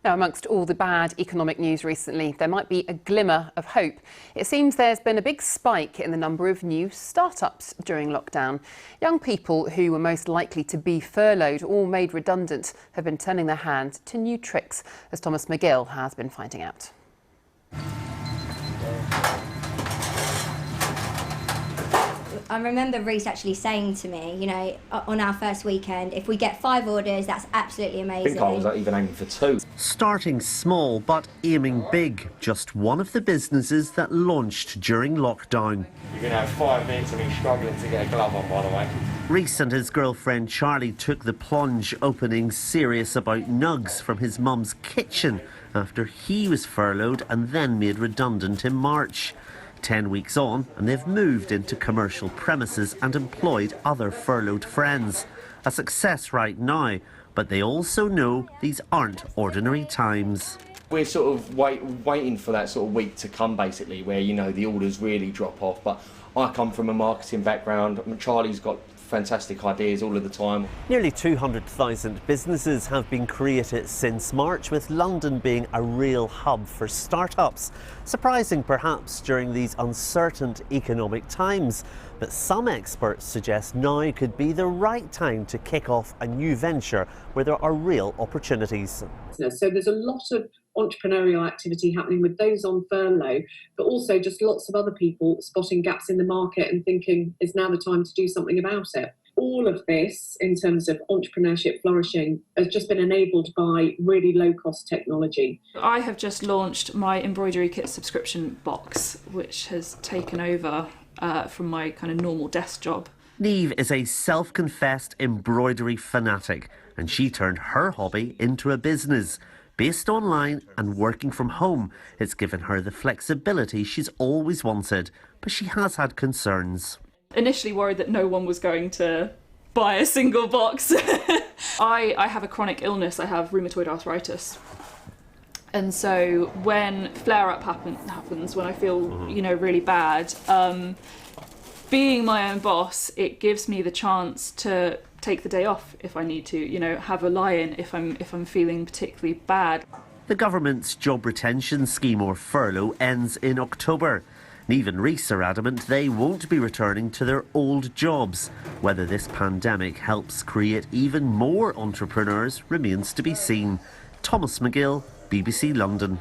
Now, amongst all the bad economic news recently, there might be a glimmer of hope. It seems there's been a big spike in the number of new startups during lockdown. Young people who were most likely to be furloughed or made redundant have been turning their hand to new tricks, as Thomas Magill has been finding out. I remember Reece actually saying to me, you know, on our first weekend, if we get 5 orders, that's absolutely amazing. I think I was even aiming for 2. Starting small but aiming big, just one of the businesses that launched during lockdown. You're going to have 5 minutes of me struggling to get a glove on, by the way. Reece and his girlfriend Charlie took the plunge, opening Serious About Nugs from his mum's kitchen after he was furloughed and then made redundant in March. 10 weeks on, and they've moved into commercial premises and employed other furloughed friends. A success right now, but they also know these aren't ordinary times. We're sort of waiting for that sort of week to come, basically, where, you know, the orders really drop off. But I come from a marketing background. Charlie's got fantastic ideas all of the time. Nearly 200,000 businesses have been created since March, with London being a real hub for startups. Surprising perhaps during these uncertain economic times, but some experts suggest now could be the right time to kick off a new venture where there are real opportunities. So there's a lot of entrepreneurial activity happening with those on furlough, but also just lots of other people spotting gaps in the market and thinking is now the time to do something about it. All of this, in terms of entrepreneurship flourishing, has just been enabled by really low-cost technology. I have just launched my embroidery kit subscription box, which has taken over from my kind of normal desk job. Niamh is a self-confessed embroidery fanatic, and she turned her hobby into a business. Based online and working from home, it's given her the flexibility she's always wanted, but she has had concerns. Initially worried that no one was going to buy a single box. I have a chronic illness, I have rheumatoid arthritis. And so when flare-up happens, when I feel, you know, really bad, being my own boss, it gives me the chance to take the day off if I need to, you know, have a lie-in if I'm feeling particularly bad. The government's job retention scheme, or furlough, ends in October. Niamh and Reece are adamant they won't be returning to their old jobs. Whether this pandemic helps create even more entrepreneurs remains to be seen. Thomas Magill, BBC London.